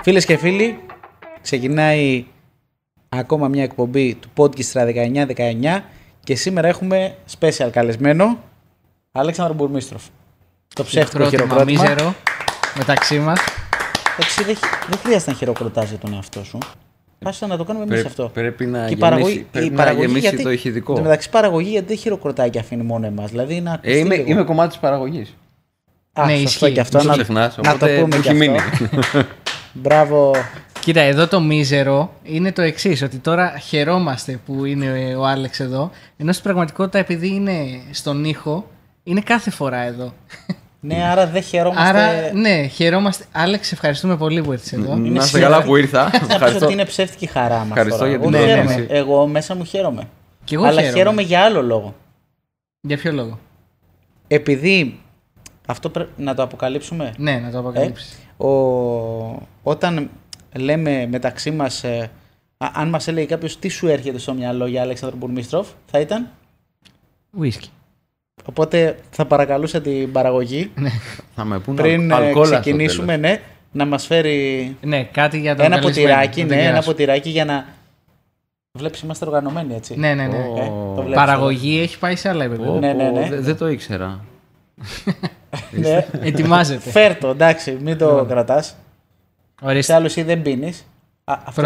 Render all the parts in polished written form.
Φίλες και φίλοι, ξεκινάει ακόμα μια εκπομπή του Podcast 1919 και σήμερα έχουμε special καλεσμένο Αλέξανδρο Μπουρμίστροφ. Το ψεύτικο χειροκρότημα. Μίζερο μεταξύ μας. Δεν χρειάζεται να χειροκροτάς για τον εαυτό σου. Πάσε να το κάνουμε εμείς αυτό. Πρέπει να παραγωγή γεμίσει το ηχητικό. Μεταξύ παραγωγή γιατί δεν χειροκροτάει και αφήνει μόνο εμάς. Δηλαδή να είμαι κομμάτι της παραγωγής. Ναι, ισχύει και αυτό. Το ξεχνάς, να το πούμε και μείνει. αυτό. Μπράβο. Κοίτα, εδώ το μίζερο είναι το εξής, ότι τώρα χαιρόμαστε που είναι ο Άλεξ εδώ, ενώ στην πραγματικότητα επειδή είναι στον ήχο, είναι κάθε φορά εδώ. Ναι, άρα δεν χαιρόμαστε. Άρα, ναι, χαιρόμαστε. Άλεξ, ευχαριστούμε πολύ που ήρθες εδώ. Να είστε καλά που ήρθα. Θα πεις ότι είναι ψεύτικη χαρά μας. Ευχαριστώ για την πρόσκληση. Εγώ μέσα μου χαίρομαι. Και εγώ αλλά χαίρομαι για άλλο λόγο. Για ποιο λόγο? Επειδή. Αυτό πρέπει να το αποκαλύψουμε. Ναι, να το αποκαλύψεις. Όταν λέμε μεταξύ μας, αν μας έλεγε κάποιος τι σου έρχεται στο μυαλό για Αλέξανδρο Μπουρμίστροφ, θα ήταν Whisky. Οπότε θα παρακαλούσα την παραγωγή Θα με πούνε πριν ξεκινήσουμε να μας φέρει κάτι για το ένα ποτηράκι για να βλέπεις είμαστε οργανωμένοι, έτσι. Ναι. Παραγωγή έχει πάει σε άλλα επίπεδα. Ναι. Δεν το ήξερα. Ναι. Ετοιμάζεται. Φέρτο, εντάξει, μην το κρατάς. Ορίστε. Σε άλλο εσύ δεν πίνεις. Αυτό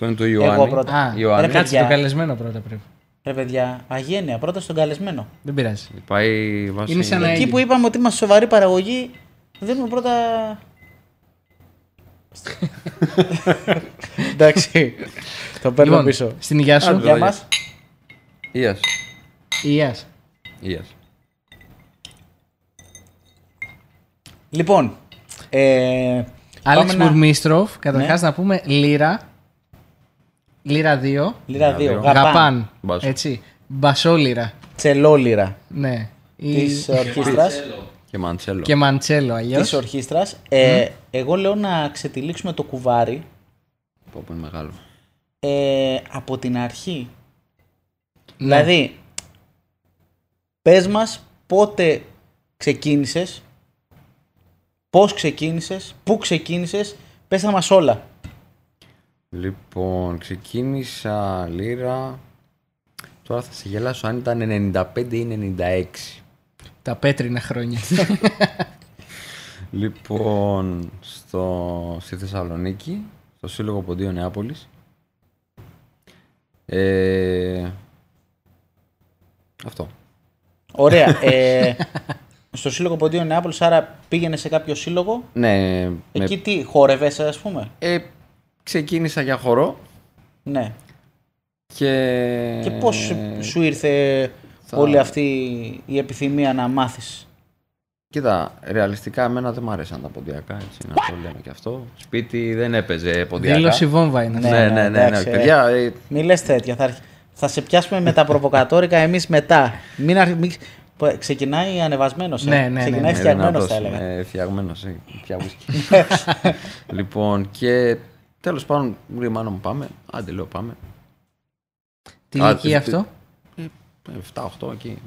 είναι το Ιωάννη. Ιωάννη. Κάτσε τον καλεσμένο πρώτα πρέπει. Ρε παιδιά, αγένεια, πρώτα στον καλεσμένο. Δεν πειράζει. Πάει βάση... Είναι σαν εκεί που είπαμε ότι είμαστε σοβαρή παραγωγή, δίνουμε πρώτα... Εντάξει, το παίρνω πίσω. Στην υγεία σου. Για μας. Υγείας. Λοιπόν, Άλεξ Μπουρμίστροφ, καταρχάς να πούμε λίρα. Λίρα 2. Λίρα 2. Γαπάν. Έτσι. Μπασόλιρα. Τσελόλιρα. Ναι. Της ορχήστρας. Και μαντσέλο αλλιώς. Της ορχήστρας. Εγώ λέω να ξετυλίξουμε το κουβάρι. Που είναι μεγάλο. Από την αρχή. Ναι. Δηλαδή, πες μας πότε ξεκίνησες, πώς ξεκίνησες, πού ξεκίνησες, πες μας όλα. Λοιπόν, ξεκίνησα λίρα. Τώρα θα σε γελάσω αν ήταν 95 ή 96. Τα πέτρινα χρόνια. Λοιπόν, στη Θεσσαλονίκη, στο Σύλλογο Ποντίων Νεάπολης. Αυτό. Ωραία. Στο Σύλλογο Ποντίων Νεάπολης, άρα πήγαινε σε κάποιο σύλλογο. Ναι. Εκεί τι, χόρευες ας πούμε. Ξεκίνησα για χορό. Ναι. Και πώς σου ήρθε όλη αυτή η επιθυμία να μάθεις. Κοίτα, ρεαλιστικά εμένα δεν μου αρέσαν τα ποντιακά, έτσι να το λέμε και αυτό. Σπίτι δεν έπαιζε ποντιακά. Δήλωση βόμβα είναι. Ναι, παιδιά. Μη λες τέτοια, θα σε πιάσουμε με τα προβοκατόρικα εμείς μετά. Ξεκινάει ανεβασμένος. Ξεκινάει φτιαγμένος, θα έλεγα. Φτιαγμένος, πια whisky. Λοιπόν, και τέλος πάντων, μου λέει μάνα μου πάμε. Άντε λέω πάμε. Τι ηλικία αυτό? 7-8 εκεί.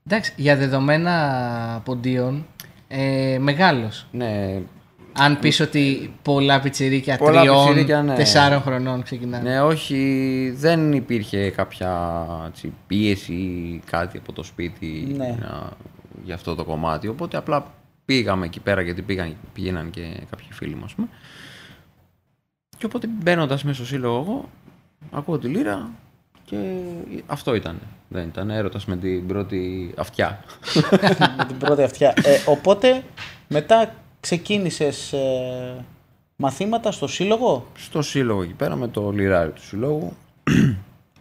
Εντάξει, για δεδομένα ποντίων, μεγάλος. Ναι. Αν πεις ότι πολλά πιτσιρίκια 3-4 χρονών ξεκινάνε. Ναι, όχι, δεν υπήρχε κάποια πίεση ή κάτι από το σπίτι για αυτό το κομμάτι. Οπότε απλά πήγαμε εκεί πέρα γιατί πήγαιναν και κάποιοι φίλοι μας. Και οπότε μπαίνοντας μέσα στο σύλλογο εγώ, ακούω τη λίρα και αυτό ήταν. Δεν ήταν έρωτας με την πρώτη αυτιά. Με την πρώτη αυτιά. Οπότε μετά ξεκίνησες μαθήματα στο σύλλογο. Στο σύλλογο εκεί πέρα με το λιράρι του συλλόγου.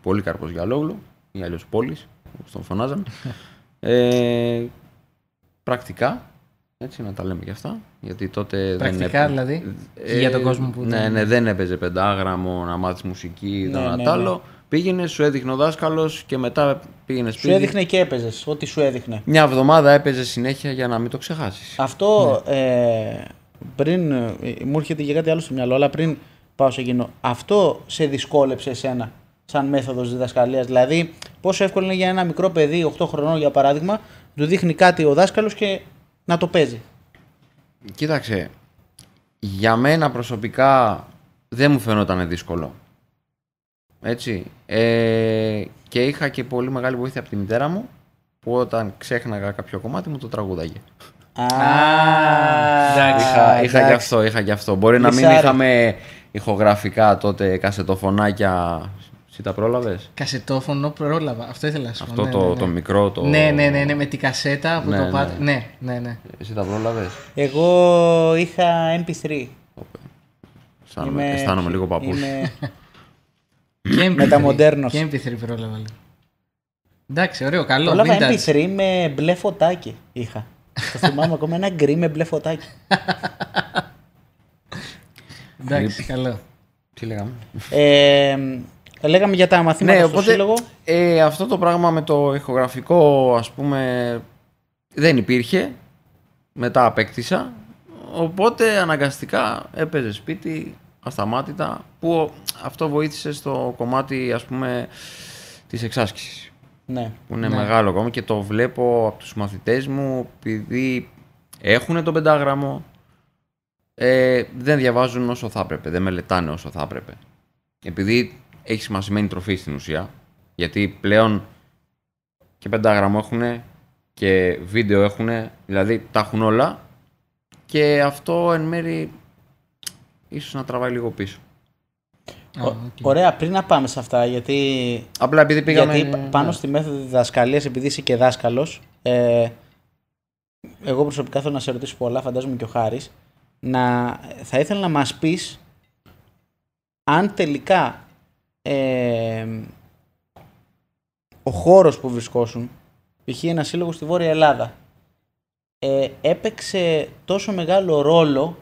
Πολύκαρπος Γιαλόγλου ή αλλιώς Πόλης, όπως τον φωνάζαμε. Πρακτικά, έτσι να τα λέμε και αυτά. Γιατί τότε πρακτικά δηλαδή, για τον κόσμο που... Ναι, δεν έπαιζε πεντάγραμμο να μάθεις μουσική, άλλο. Πήγαινε, σου έδειχνε ο δάσκαλος και μετά πήγαινε σπίτι. Σου έδειχνε και έπαιζες, ό,τι σου έδειχνε. Μια εβδομάδα έπαιζε συνέχεια για να μην το ξεχάσεις. Αυτό πριν, μου έρχεται και κάτι άλλο στο μυαλό, αλλά πριν πάω σε εκείνο, αυτό σε δυσκόλεψε εσένα σαν μέθοδος διδασκαλίας? Δηλαδή, πόσο εύκολο είναι για ένα μικρό παιδί, 8 χρονών για παράδειγμα, του δείχνει κάτι ο δάσκαλος και να το παίζει? Κοίταξε, Για μένα προσωπικά δεν μου φαινόταν δύσκολο. Έτσι. Και είχα και πολύ μεγάλη βοήθεια από τη μητέρα μου, που όταν ξέχναγα κάποιο κομμάτι μου το τραγούδαγε. Είχα και αυτό. Μπορεί να μην είχαμε ηχογραφικά τότε κασετοφωνάκια. Εσύ τα πρόλαβες? Κασετόφωνο πρόλαβα. Αυτό ήθελα να σου πω. Αυτό το μικρό. Ναι, με την κασέτα που το πάτε. Ναι. Εσύ τα πρόλαβες? Εγώ είχα MP3. Αισθάνομαι λίγο παππούς. Μεταμοντέρνος. Και MP3 πρόλαβα. Εντάξει, ωραίο, καλό. Πρόλαβα MP3 με μπλε φωτάκι είχα. Το θυμάμαι ακόμα, ένα γκρι με μπλε φωτάκι. Εντάξει, καλό. Τι λέγαμε? Λέγαμε για τα μαθήματα στο σύλλογο. Αυτό το πράγμα με το ηχογραφικό, ας πούμε, δεν υπήρχε. Μετά απέκτησα. Οπότε αναγκαστικά έπαιζε σπίτι ασταμάτητα, που αυτό βοήθησε στο κομμάτι, ας πούμε, της εξάσκησης. Ναι. Που είναι μεγάλο ακόμα και το βλέπω από τους μαθητές μου, επειδή έχουν το πεντάγραμμο, δεν διαβάζουν όσο θα έπρεπε, δεν μελετάνε όσο θα έπρεπε. Επειδή έχει σημασμένη τροφή στην ουσία, γιατί πλέον και πεντάγραμμο έχουν και βίντεο έχουν, δηλαδή τα έχουν όλα, και αυτό εν μέρει ίσως να τραβάει λίγο πίσω. Ωραία, πριν να πάμε σε αυτά, γιατί. Απλά επειδή πήγαμε. Γιατί πάνω στη μέθοδο διδασκαλίας, επειδή είσαι και δάσκαλος, εγώ προσωπικά θέλω να σε ρωτήσω πολλά, φαντάζομαι και ο Χάρης, θα ήθελα να μας πεις αν τελικά ο χώρος που βρισκόσουν, π.χ. ένα σύλλογο στη Βόρεια Ελλάδα, έπαιξε τόσο μεγάλο ρόλο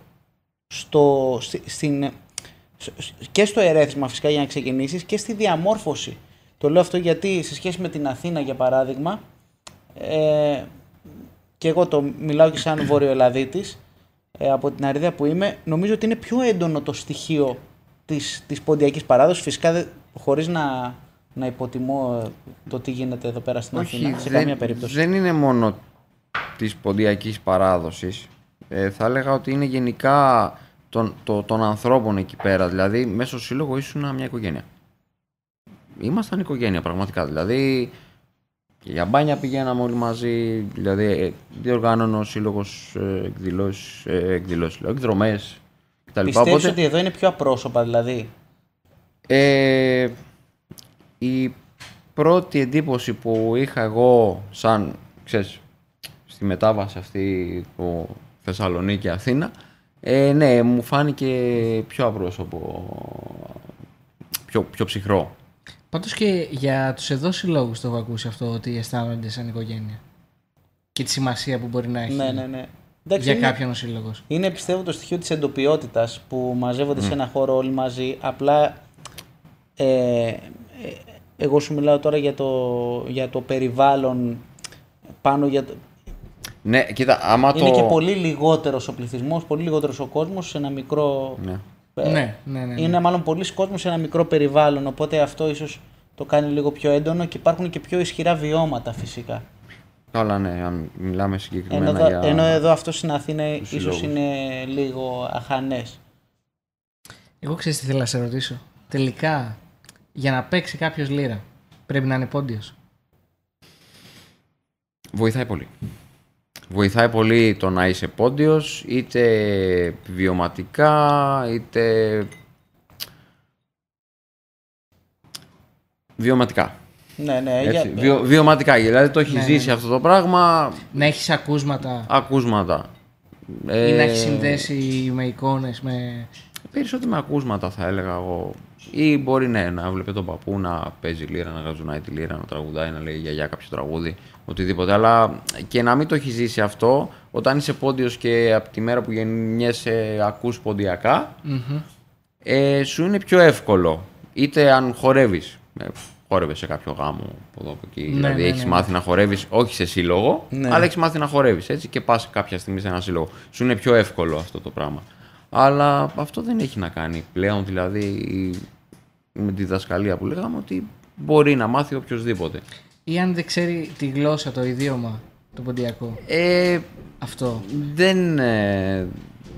και στο ερέθισμα φυσικά για να ξεκινήσεις και στη διαμόρφωση. Το λέω αυτό γιατί σε σχέση με την Αθήνα, για παράδειγμα, και εγώ το μιλάω και σαν Βορειοελλαδίτης, από την Αρίδα που είμαι, νομίζω ότι είναι πιο έντονο το στοιχείο της ποντιακής παράδοσης, φυσικά χωρίς να υποτιμώ το τι γίνεται εδώ πέρα στην Αθήνα, σε καμία περίπτωση. Δεν είναι μόνο της ποντιακής παράδοσης. Θα έλεγα ότι είναι γενικά των ανθρώπων εκεί πέρα. Δηλαδή, μέσα στο σύλλογο ήσουν μια οικογένεια. Ήμασταν οικογένεια πραγματικά. Δηλαδή, και για μπάνια πηγαίναμε όλοι μαζί. Δηλαδή, διοργάνωνε ο σύλλογος εκδρομές κτλ. Πιστεύεις ότι εδώ είναι πιο απρόσωπα, δηλαδή? Η πρώτη εντύπωση που είχα εγώ, σαν, ξέρεις, στη μετάβαση αυτή που Θεσσαλονίκη Αθήνα, ναι, μου φάνηκε πιο απρόσωπο, πιο ψυχρό. Πάντως και για τους εδώ συλλόγους το έχω ακούσει αυτό, ότι αισθάνονται σαν οικογένεια. Και τη σημασία που μπορεί να έχει. Ναι. Για κάποιον ο σύλλογος. Είναι, πιστεύω, το στοιχείο της εντοπιότητας που μαζεύονται σε ένα χώρο όλοι μαζί. Απλά εγώ σου μιλάω τώρα για το περιβάλλον πάνω για το... Ναι, κοίτα, είναι και πολύ λιγότερος ο πληθυσμός, πολύ λιγότερος ο κόσμος σε ένα μικρό... Ναι. Είναι μάλλον πολλοί κόσμος σε ένα μικρό περιβάλλον, οπότε αυτό ίσως το κάνει λίγο πιο έντονο και υπάρχουν και πιο ισχυρά βιώματα φυσικά. Καλά, ναι, αν μιλάμε συγκεκριμένα ενώ εδώ αυτό στην Αθήνα ίσως είναι λίγο αχανές. Εγώ ξέρεις τι θέλω να σε ρωτήσω. Τελικά, για να παίξει κάποιος λύρα, πρέπει να είναι πόντιος? Βοηθάει πολύ. Βοηθάει πολύ το να είσαι πόντιος, είτε βιωματικά, είτε... Βιωματικά. Ναι. Βιωματικά, δηλαδή το έχει ζήσει αυτό το πράγμα. Να έχεις ακούσματα. Ή να έχεις συνδέσει με εικόνες, με... Περισσότερο με ακούσματα θα έλεγα εγώ. Ή μπορεί να βλέπει τον παππού να παίζει λύρα, να γαζουνάει τη λύρα, να τραγουδάει, να λέει γιαγιά κάποιο τραγούδι, οτιδήποτε. Αλλά και να μην το έχει ζήσει αυτό, όταν είσαι πόντιος και από τη μέρα που γεννιέσαι ακούς ποντιακά, σου είναι πιο εύκολο. Είτε αν χορεύεις. Χόρευες σε κάποιο γάμο από εδώ από εκεί. Δηλαδή έχεις μάθει να χορεύεις, όχι σε σύλλογο, αλλά έχεις μάθει να χορεύεις έτσι και πας κάποια στιγμή σε ένα σύλλογο. Σου είναι πιο εύκολο αυτό το πράγμα. Αλλά αυτό δεν έχει να κάνει πλέον, δηλαδή με τη διδασκαλία που λέγαμε, ότι μπορεί να μάθει οποιοδήποτε. Ή αν δεν ξέρει τη γλώσσα, το ιδίωμα, το ποντιακό. Αυτό.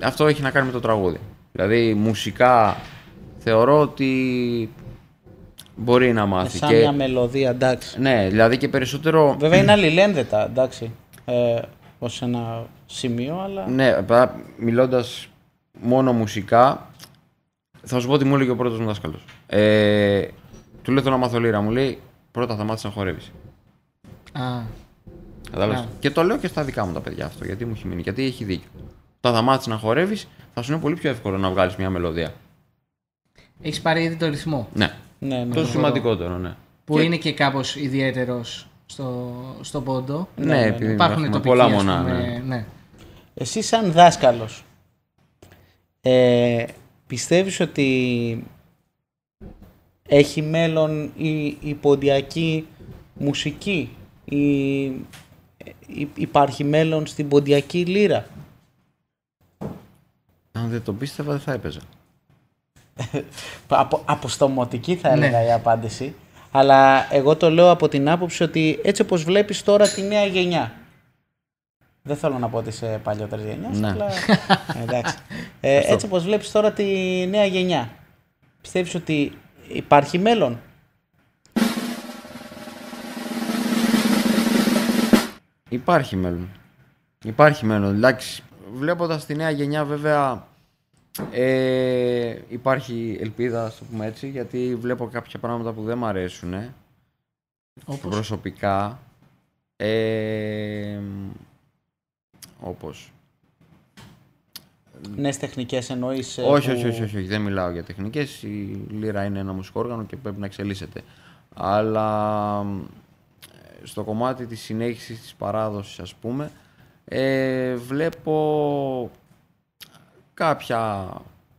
αυτό έχει να κάνει με το τραγούδι. Δηλαδή μουσικά θεωρώ ότι μπορεί να μάθει. Σαν μια μελωδία, εντάξει. Ναι, δηλαδή και περισσότερο... Βέβαια είναι αλληλένδετα, εντάξει, ως ένα σημείο, αλλά... Ναι, μιλώντας μόνο μουσικά, θα σου πω ότι μου έλεγε ο πρώτος μου δάσκαλος. Του λέω θέλω να μάθω λύρα, μου λέει πρώτα θα μάθεις να χορεύεις. Κατάλαβες. Και το λέω και στα δικά μου τα παιδιά αυτό, γιατί μου έχει μείνει, γιατί έχει δίκιο. Όταν θα μάθεις να χορεύεις, θα σου είναι πολύ πιο εύκολο να βγάλεις μια μελωδία. Έχεις πάρει ήδη το ρυθμό. Ναι. Το σημαντικότερο, ναι. Που είναι και κάπως ιδιαίτερος στο πόντο. Ναι, επειδή υπάρχουν τοπικοί, πολλά μονά. Ναι. Εσύ σαν δάσκαλος, πιστεύεις ότι έχει μέλλον η ποντιακή μουσική, υπάρχει μέλλον στην ποντιακή λύρα? Αν δεν το πίστευα δεν θα έπαιζα. Αποστομωτική θα έλεγα η απάντηση. Αλλά εγώ το λέω από την άποψη ότι έτσι όπως βλέπεις τώρα τη νέα γενιά. Δεν θέλω να πω ότι είσαι παλιότερης γενιάς, αλλά εντάξει. Έτσι όπως βλέπεις τώρα τη νέα γενιά, πιστεύεις ότι υπάρχει μέλλον? Υπάρχει μέλλον. Υπάρχει μέλλον. Εντάξει, βλέποντας τη νέα γενιά βέβαια υπάρχει ελπίδα, ας το πούμε έτσι, γιατί βλέπω κάποια πράγματα που δεν μ' αρέσουν προσωπικά. Όπως νέες τεχνικές εννοείς? Όχι, δεν μιλάω για τεχνικές. Η λύρα είναι ένα μουσικό όργανο και πρέπει να εξελίσσεται. Αλλά στο κομμάτι της συνέχισης της παράδοσης, ας πούμε, βλέπω κάποια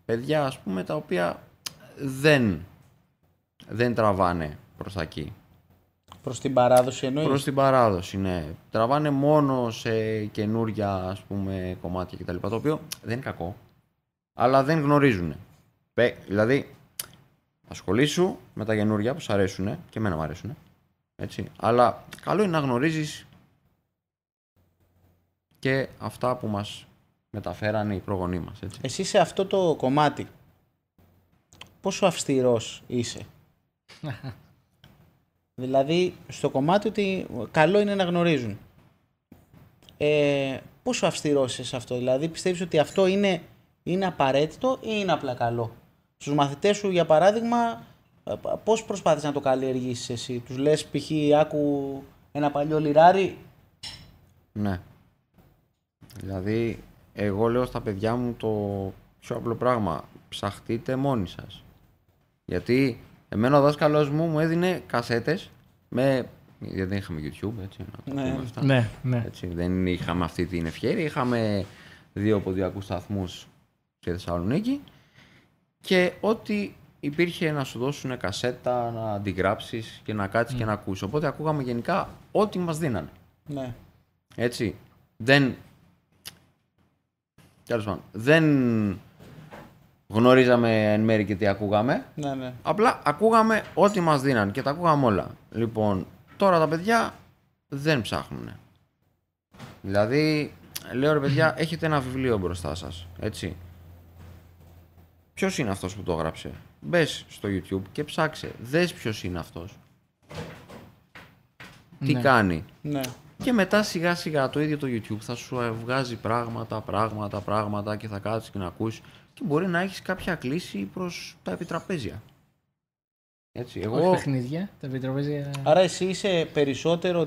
παιδιά, ας πούμε, τα οποία δεν τραβάνε προς τα εκεί. Προς την παράδοση εννοείς? Προς την παράδοση, ναι. Τραβάνε μόνο σε καινούρια, ας πούμε, κομμάτια κτλ. Το οποίο δεν είναι κακό, αλλά δεν γνωρίζουν. Δηλαδή, ασχολήσου με τα καινούρια που σ' αρέσουν και εμένα μου αρέσουν. Έτσι. Αλλά καλό είναι να γνωρίζεις και αυτά που μας μεταφέρανε οι προγονείς μας. Έτσι. Εσύ σε αυτό το κομμάτι πόσο αυστηρός είσαι? Δηλαδή στο κομμάτι ότι καλό είναι να γνωρίζουν. Πόσο αυστηρός είσαι σε αυτό? Δηλαδή πιστεύεις ότι αυτό είναι απαραίτητο ή είναι απλά καλό? Στους μαθητές σου, για παράδειγμα, πώς προσπάθεις να το καλλιεργήσεις εσύ? Τους λες π.χ. άκου ένα παλιό λιράρι? Ναι. Δηλαδή εγώ λέω στα παιδιά μου το πιο απλό πράγμα. Ψαχτείτε μόνοι σας. Γιατί εμένα ο δάσκαλος μου έδινε κασέτες γιατί δεν είχαμε YouTube, έτσι, να το πούμε αυτά. Ναι. Έτσι, δεν είχαμε αυτή την ευκαιρία. Είχαμε 2 ποντιακούς σταθμούς στη Θεσσαλονίκη και ό,τι υπήρχε να σου δώσουν κασέτα, να αντιγράψεις και να κάτσεις και να ακούσεις. Οπότε ακούγαμε γενικά ό,τι μας δίνανε. Ναι. Έτσι. Δεν γνωρίζαμε εν μέρει και τι ακούγαμε. Ναι. Απλά ακούγαμε ό,τι μας δίναν και τα ακούγαμε όλα. Λοιπόν, τώρα τα παιδιά δεν ψάχνουν. Δηλαδή, λέω ρε παιδιά, έχετε ένα βιβλίο μπροστά σας, έτσι. Ποιος είναι αυτός που το έγραψε? Μπες στο YouTube και ψάξε. Δες ποιος είναι αυτός. Τι κάνει. Ναι. Και μετά σιγά σιγά το ίδιο το YouTube θα σου βγάζει πράγματα και θα κάτσεις και να ακούσεις και μπορεί να έχεις κάποια κλίση προς τα επιτραπέζια. Έτσι, Όχι παιχνίδια, τα επιτραπέζια. Άρα εσύ είσαι περισσότερο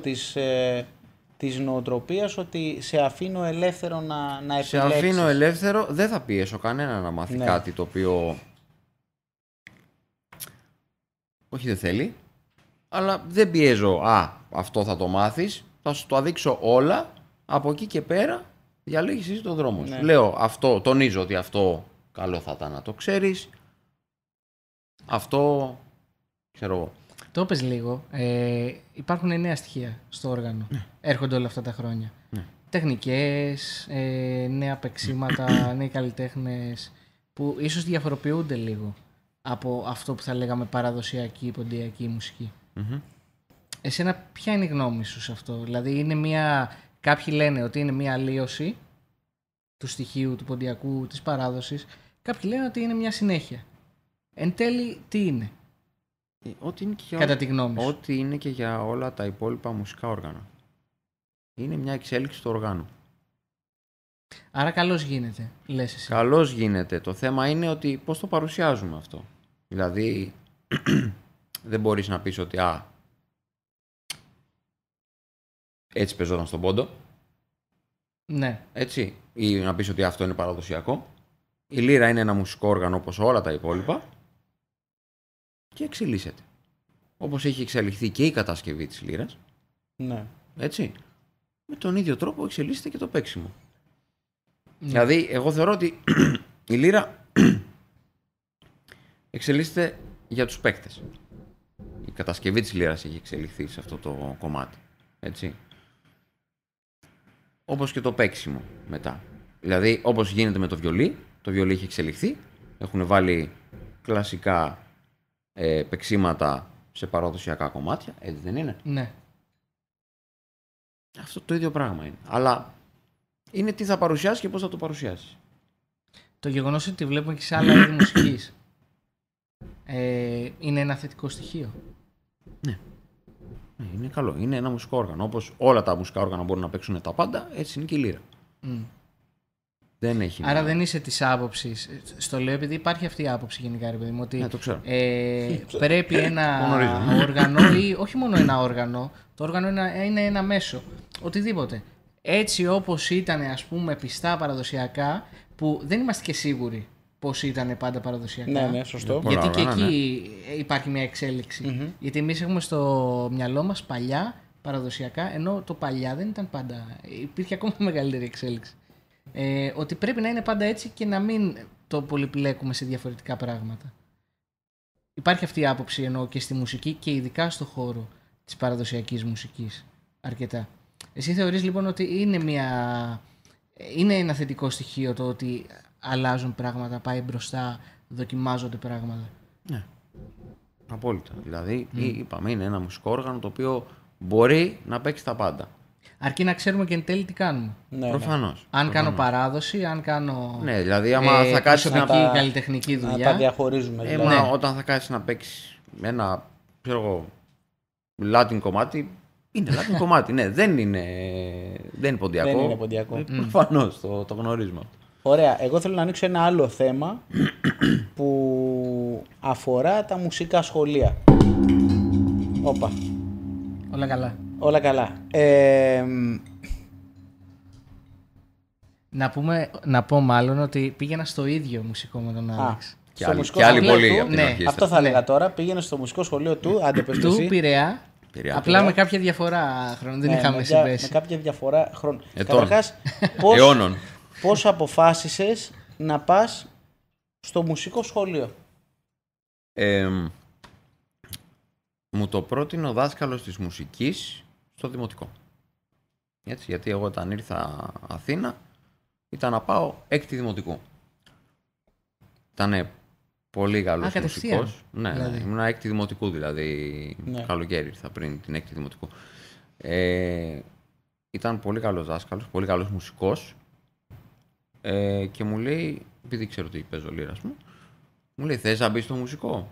της νοοτροπίας ότι σε αφήνω ελεύθερο να επιλέξεις. Σε αφήνω ελεύθερο, δεν θα πιέσω κανένα να μάθει κάτι το οποίο όχι δεν θέλει, αλλά δεν πιέζω, αυτό θα το μάθεις, θα σου το δείξω όλα, από εκεί και πέρα διαλέγεις εσύ τον δρόμο σου. Λέω αυτό, τονίζω ότι αυτό καλό θα ήταν να το ξέρεις, αυτό ξέρω εγώ. Το είπες λίγο, υπάρχουν νέα στοιχεία στο όργανο, έρχονται όλα αυτά τα χρόνια. Τεχνικές, νέα παίξηματα, νέοι καλλιτέχνες που ίσως διαφοροποιούνται λίγο από αυτό που θα λέγαμε παραδοσιακή ποντιακή μουσική. Εσένα ποια είναι η γνώμη σου σε αυτό? Δηλαδή είναι κάποιοι λένε ότι είναι μια αλλίωση του στοιχείου, του ποντιακού, της παράδοσης. Κάποιοι λένε ότι είναι μια συνέχεια. Εν τέλει, τι είναι? Ό,τι είναι και για κατά τη γνώμη σου? Ό,τι είναι και για όλα τα υπόλοιπα μουσικά όργανα. Είναι μια εξέλιξη του οργάνου. Άρα καλώς γίνεται, λες εσύ. Καλώς γίνεται. Το θέμα είναι ότι πώς το παρουσιάζουμε αυτό. Δηλαδή, δεν μπορείς να πεις ότι έτσι παίζονταν στον πόντο. Ναι. Έτσι. Ή να πεις ότι αυτό είναι παραδοσιακό. Η λύρα είναι ένα μουσικό όργανο όπως όλα τα υπόλοιπα και εξελίσσεται. Όπως έχει εξελιχθεί και η κατασκευή της λύρας. Ναι. Έτσι. Με τον ίδιο τρόπο εξελίσσεται και το παίξιμο. Δηλαδή, εγώ θεωρώ ότι η λύρα εξελίσσεται για τους παίκτες. Η κατασκευή της λύρας έχει εξελιχθεί σε αυτό το κομμάτι. Έτσι. Όπως και το παίξιμο μετά. Δηλαδή, όπως γίνεται με το βιολί, το βιολί έχει εξελιχθεί. Έχουν βάλει κλασικά παίξιματα σε παραδοσιακά κομμάτια. Έτσι δεν είναι? Ναι. Αυτό το ίδιο πράγμα είναι. Αλλά είναι τι θα παρουσιάσει και πώς θα το παρουσιάσει. Το γεγονός ότι βλέπουμε και σε άλλα είδη μουσικής είναι ένα θετικό στοιχείο. Ναι. Είναι καλό. Είναι ένα μουσικό όργανο. Όπως όλα τα μουσικά όργανα μπορούν να παίξουν τα πάντα, έτσι είναι και η λύρα. Δεν έχει. Άρα δεν είσαι της άποψης. Στο λέω επειδή υπάρχει αυτή η άποψη γενικά, ρε παιδί μου, ότι το ξέρω. πρέπει ένα όργανο ή όχι μόνο ένα όργανο, το όργανο είναι ένα μέσο. Οτιδήποτε. Έτσι όπως ήταν, ας πούμε, πιστά παραδοσιακά, που δεν είμαστε και σίγουροι πώς ήταν πάντα παραδοσιακά. Ναι, σωστό. Γιατί και εκεί υπάρχει μια εξέλιξη. Γιατί εμείς έχουμε στο μυαλό μας παλιά παραδοσιακά, ενώ το παλιά δεν ήταν πάντα. Υπήρχε ακόμα μεγαλύτερη εξέλιξη. Ότι πρέπει να είναι πάντα έτσι και να μην το πολυπλέκουμε σε διαφορετικά πράγματα. Υπάρχει αυτή η άποψη, εννοώ, και στη μουσική και ειδικά στο χώρο της παραδοσιακής μουσικής αρκετά. Εσύ θεωρείς λοιπόν ότι είναι ένα θετικό στοιχείο το ότι αλλάζουν πράγματα, πάει μπροστά, δοκιμάζονται πράγματα? Ναι, απόλυτα. Δηλαδή, είπαμε, είναι ένα μουσικό όργανο το οποίο μπορεί να παίξει τα πάντα. Αρκεί να ξέρουμε και εν τέλει τι κάνουμε. Ναι, προφανώς. Αν κάνω παράδοση, αν κάνω. Ναι, δηλαδή, άμα θα κάτσεις να καλλιτεχνική δουλειά. Να τα διαχωρίζουμε. Δηλαδή. Όταν θα κάτσεις να παίξεις ένα, ξέρω εγώ, Latin κομμάτι, είναι Latin κομμάτι. Ναι, δεν είναι ποντιακό. Δεν είναι ποντιακό. Προφανώς, το γνωρίζουμε. Ωραία. Εγώ θέλω να ανοίξω ένα άλλο θέμα που αφορά τα μουσικά σχολεία. Όπα. Όλα καλά. Όλα καλά. Να πω μάλλον ότι πήγαινα στο ίδιο μουσικό με τον Άλεξ. Και άλλοι πολλοί από την αρχή. Αυτό θα έλεγα τώρα. Πήγαινε στο μουσικό σχολείο του, του Πειραιά. Απλά με κάποια διαφορά χρόνου. Δεν είχαμε συμπέσει. Με κάποια διαφορά χρόνου. Καταρχάς, πώς αποφάσισες να πας στο μουσικό σχολείο? Μου το πρότεινε ο δάσκαλος της μουσικής στο δημοτικό. Έτσι, γιατί εγώ όταν ήρθα Αθήνα ήταν να πάω έκτη δημοτικού. Ήτανε πολύ καλός μουσικός. Ναι, δηλαδή. Ήμουν έκτη δημοτικού δηλαδή. Ναι. Καλοκαίρι ήρθα πριν την έκτη δημοτικού. Ήταν πολύ καλός δάσκαλος, πολύ καλός μουσικός. Και μου λέει, επειδή ξέρω ότι παίζω λύρα, μου λέει, θες να μπεις στο μουσικό?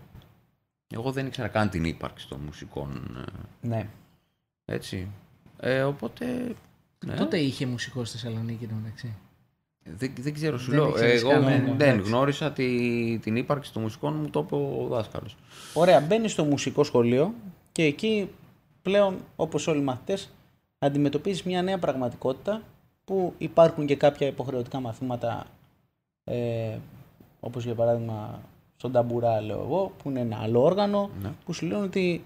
Εγώ δεν ήξερα καν την ύπαρξη των μουσικών. Ναι. Έτσι. Οπότε. Ναι. Τότε είχε μουσικό στη Θεσσαλονίκη, εντάξει. Δεν ξέρω, σου λέω. Εγώ δεν γνώρισα την ύπαρξη των μουσικών, μου το είπε ο δάσκαλος. Ωραία, μπαίνεις στο μουσικό σχολείο και εκεί πλέον, όπως όλοι οι μαθητές, αντιμετωπίζεις μια νέα πραγματικότητα που υπάρχουν και κάποια υποχρεωτικά μαθήματα, όπως για παράδειγμα στον ταμπουρά, λέω εγώ, που είναι ένα άλλο όργανο, ναι. Που σου λένε ότι,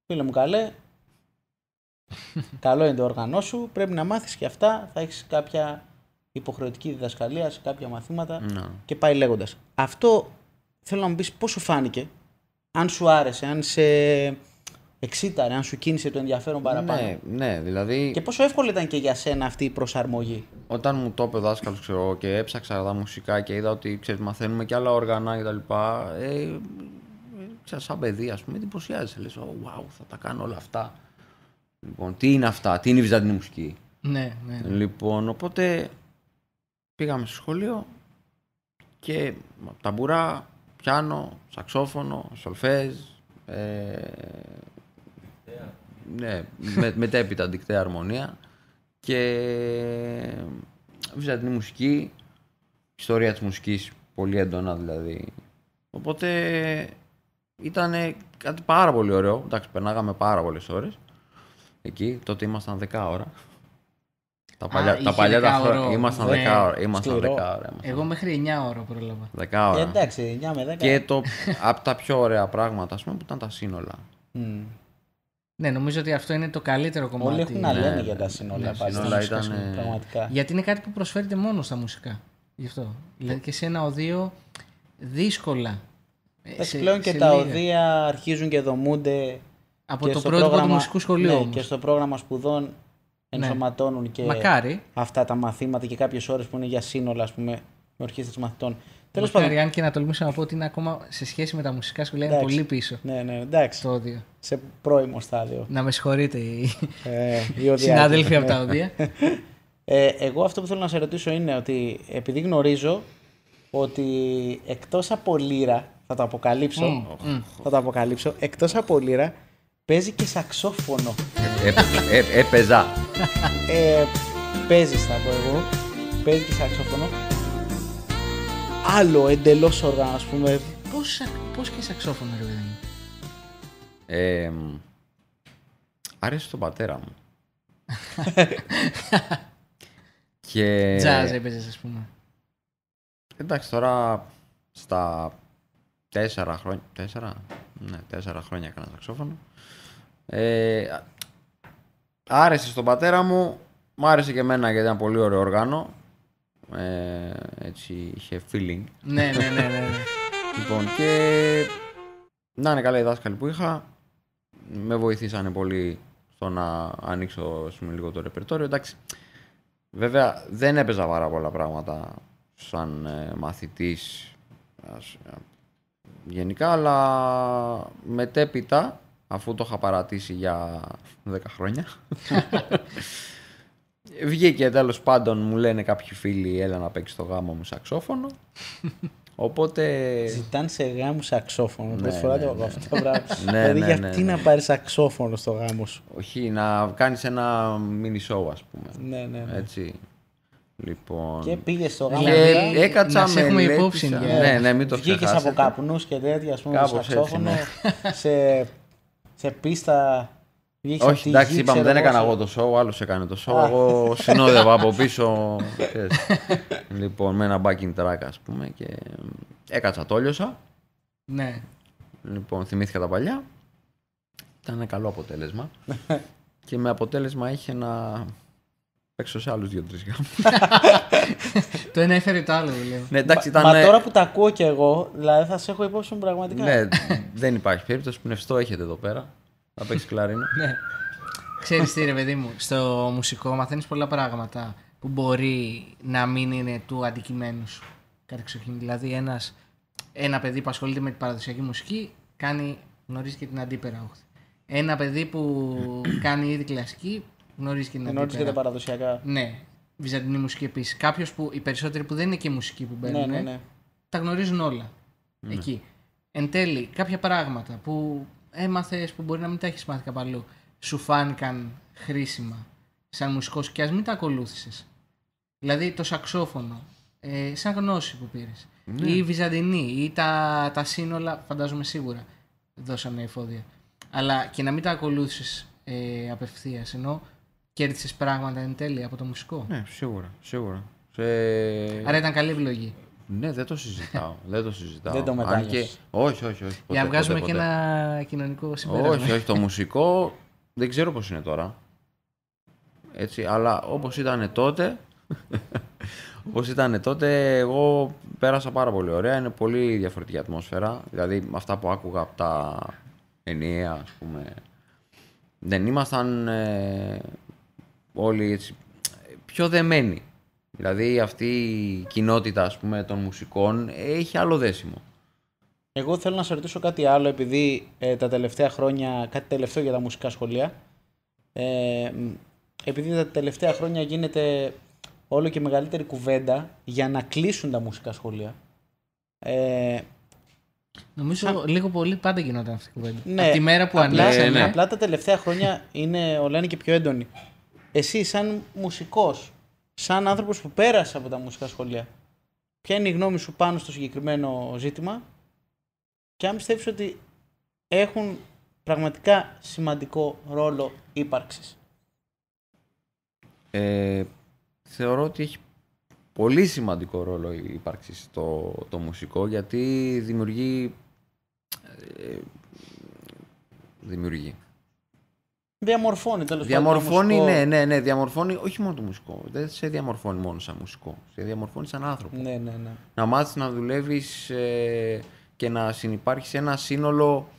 φίλε μου καλέ, καλό είναι το όργανό σου, πρέπει να μάθεις και αυτά, θα έχεις κάποια υποχρεωτική διδασκαλία σε κάποια μαθήματα και πάει λέγοντας. Αυτό θέλω να μου πεις πώς σου φάνηκε, αν σου άρεσε, αν σε εξήταρε, αν σου κίνησε το ενδιαφέρον παραπάνω. Ναι, δηλαδή. Και πόσο εύκολη ήταν και για σένα αυτή η προσαρμογή? Όταν μου το είπε ο δάσκαλος, ξέρω, και έψαξα τα μουσικά και είδα ότι μαθαίνουμε και άλλα όργανα κτλ. Σαν παιδί, ας πούμε, εντυπωσιάζεσαι. Λες, wow, θα τα κάνω όλα αυτά. Λοιπόν, τι είναι αυτά, τι είναι η βυζαντινή μουσική? Ναι. Λοιπόν, οπότε πήγαμε στο σχολείο και ταμπουρά, πιάνο, σαξόφωνο, σολφέζ, ναι, μετέπειτα δικταία αρμονία και βυζαντινή μουσική, ιστορία της μουσικής πολύ έντονα δηλαδή. Οπότε ήταν κάτι πάρα πολύ ωραίο. Εντάξει, περνάγαμε πάρα πολλές ώρες εκεί. Τότε ήμασταν 10 ώρα. Τα παλιά τα χρόνια ήμασταν 10 ώρα. Εγώ μέχρι 9 ώρα πρόλαβα. 10 ώρα. Εντάξει, 9 με 10. Και από τα πιο ωραία πράγματα, ας πούμε, που ήταν τα σύνολα. Ναι, νομίζω ότι αυτό είναι το καλύτερο κομμάτι. Όλοι έχουν να λένε για τα σύνολα. Πραγματικά. Γιατί είναι κάτι που προσφέρεται μόνο στα μουσικά. Γι' αυτό. Δηλαδή και σε ένα οδείο δύσκολα. Πλέον και τα οδεία αρχίζουν και δομούνται από το πρότυπο του μουσικού σχολείου. Ναι, και στο πρόγραμμα σπουδών ενσωματώνουν και αυτά τα μαθήματα και κάποιες ώρες που είναι για σύνολα, ας πούμε, με ορχήστρες μαθητών. Τέλος πάντων. Αν και να τολμήσω να πω ότι είναι ακόμα σε σχέση με τα μουσικά σχολεία είναι πολύ πίσω. Ναι, εντάξει. Το όδιο. Σε πρώιμο στάδιο. Να με συγχωρείτε οι συνάδελφοι από τα οδεία. Εγώ αυτό που θέλω να σε ρωτήσω είναι ότι επειδή γνωρίζω ότι εκτός από λύρα, θα το αποκαλύψω, εκτός από λύρα παίζει και σαξόφωνο. Έπαιζα. Παίζεις, θα πω εγώ. Παίζει και σαξόφωνο. Άλλο εντελώς όργανο, ας πούμε. Πώς και σαξόφωνο, ρε παιδί μου. Άρεσε στον πατέρα μου. Και... Τζάζ έπαιζες, ας πούμε. Εντάξει, τώρα στα 4 χρόνια... 4 χρόνια έκανα σαξόφωνο. Άρεσε στον πατέρα μου, μου άρεσε και εμένα γιατί ήταν πολύ ωραίο όργανο. Έτσι είχε feeling. Ναι. Λοιπόν, και να είναι καλά οι δάσκαλοι που είχα. Με βοηθήσανε πολύ στο να ανοίξω λίγο το ρεπερτόριο. Εντάξει, βέβαια δεν έπαιζα πάρα πολλά πράγματα σαν μαθητής γενικά, αλλά μετέπειτα, αφού το είχα παρατήσει για 10 χρόνια, βγήκε τέλος πάντων, μου λένε κάποιοι φίλοι, έλα να παίξεις στο γάμο μου σαξόφωνο. Οπότε... Ζητάνε σε γάμο σαξόφωνο. Πρώτη φορά το ακούω αυτό το πράγμα. Δηλαδή γιατί να πάρεις σαξόφωνο στο γάμο σου. Όχι, να κάνεις ένα mini show, ας πούμε. Ναι. Έτσι. Λοιπόν... Και πήγες στο γάμο. Και έκατσα με έχουμε υπόψη. Ναι, μην το βγήκες από καπνούς και τέτοια, ας πούμε, με σαξόφωνο. Σε πίστα... Όχι, εντάξει, είπαμε, δεν έκανα εγώ το show, άλλος έκανε το show. Εγώ συνόδευα από πίσω. Λοιπόν, με ένα backing track, ας πούμε, και έκατσα, τόλιωσα. Ναι. Λοιπόν, θυμήθηκα τα παλιά. Ήταν ένα καλό αποτέλεσμα. Και με αποτέλεσμα είχε να παίξω σε άλλους 2-3 γάμους. Το ένα έφερε το άλλο, δηλαδή. Ναι, εντάξει, Μα τώρα που τα ακούω κι εγώ, δηλαδή θα σε έχω υπόψη μου πραγματικά. Ναι, δεν υπάρχει περίπτωση, πνευστό έχετε εδώ πέρα. Να παίξει κλαρίνο. Ναι. Ξέρεις τι, ρε παιδί μου, στο μουσικό μαθαίνεις πολλά πράγματα που μπορεί να μην είναι του αντικειμένου σου. Κατεξοχήν. Δηλαδή, ένα παιδί που ασχολείται με την παραδοσιακή μουσική γνωρίζει και την αντίπερα όχθη. Ένα παιδί που κάνει ήδη κλασική γνωρίζει και την αντίπερα. Γνωρίζει και τα παραδοσιακά. Ναι. Βυζαντινή μουσική επίσης. Κάποιος που οι περισσότεροι που δεν είναι και μουσική που μπαίνουν, ναι. τα γνωρίζουν όλα. Ναι. Εκεί. Εν τέλει, κάποια πράγματα που έμαθες που μπορεί να μην τα έχεις μάθει κάπου αλλού, σου φάνηκαν χρήσιμα σαν μουσικός και ας μην τα ακολούθησες. Δηλαδή το σαξόφωνο, σαν γνώση που πήρες, ή η βυζαντινή, ή τα σύνολα, φαντάζομαι σίγουρα δώσανε εφόδια. Αλλά και να μην τα ακολούθησες απευθείας, ενώ κέρδισες πράγματα εν τέλει από το μουσικό. Ναι, σίγουρα. Άρα ήταν καλή επιλογή. Ναι, δεν το συζητάω. Δεν το μετάνιωσες. Όχι. Για να βγάζουμε και ένα κοινωνικό συμπέρασμα. Όχι, το μουσικό δεν ξέρω πώς είναι τώρα. Έτσι, αλλά όπως ήταν τότε, εγώ πέρασα πάρα πολύ ωραία. Είναι πολύ διαφορετική ατμόσφαιρα. Δηλαδή, αυτά που άκουγα από τα ενιαία, ας πούμε, δεν ήμασταν όλοι έτσι, πιο δεμένοι. Δηλαδή αυτή η κοινότητα, ας πούμε, των μουσικών έχει άλλο δέσιμο. Εγώ θέλω να σε ρωτήσω κάτι άλλο, επειδή τα τελευταία χρόνια, κάτι τελευταίο για τα μουσικά σχολεία, επειδή τα τελευταία χρόνια γίνεται όλο και μεγαλύτερη κουβέντα για να κλείσουν τα μουσικά σχολεία. Νομίζω λίγο πολύ πάντα γινόταν αυτή η κουβέντα. Ναι, Από τη μέρα που απλά, ανοίξανε. απλά τα τελευταία χρόνια είναι όλα είναι και πιο έντονη. Εσύ σαν μουσικός, σαν άνθρωπος που πέρασε από τα μουσικά σχολεία, ποια είναι η γνώμη σου πάνω στο συγκεκριμένο ζήτημα και αν πιστεύεις ότι έχουν πραγματικά σημαντικό ρόλο ύπαρξης? Θεωρώ ότι έχει πολύ σημαντικό ρόλο η ύπαρξη το μουσικό, γιατί δημιουργεί. Διαμορφώνει τέλος πάντων. Διαμορφώνει, ναι, διαμορφώνει όχι μόνο το μουσικό. Δεν σε διαμορφώνει μόνο σαν μουσικό. Σε διαμορφώνει σαν άνθρωπο. Ναι. Να μάθεις να δουλεύεις και να συνυπάρχεις σε ένα σύνολο.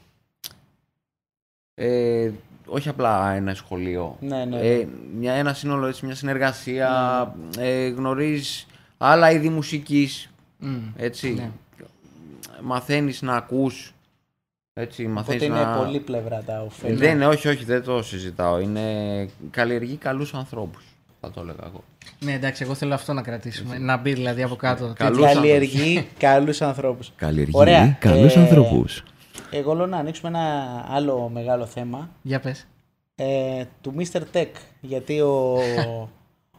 Όχι απλά ένα σχολείο. Ένα σύνολο, έτσι, μια συνεργασία. Γνωρίζεις άλλα είδη μουσικής. Έτσι. Ναι. Μαθαίνεις να ακούς. Έτσι, Οπότε είναι πολύ πλευρά τα ωφέλη. Όχι, δεν το συζητάω. Καλλιεργεί καλούς ανθρώπους, θα το έλεγα εγώ. Ναι, εντάξει, εγώ θέλω αυτό να κρατήσουμε. Να μπει δηλαδή από κάτω. Καλλιεργεί καλούς ανθρώπους. Καλλιεργεί καλούς ανθρώπους. Εγώ λέω να ανοίξουμε ένα άλλο μεγάλο θέμα. Για πες. Του Mr. Tech. Γιατί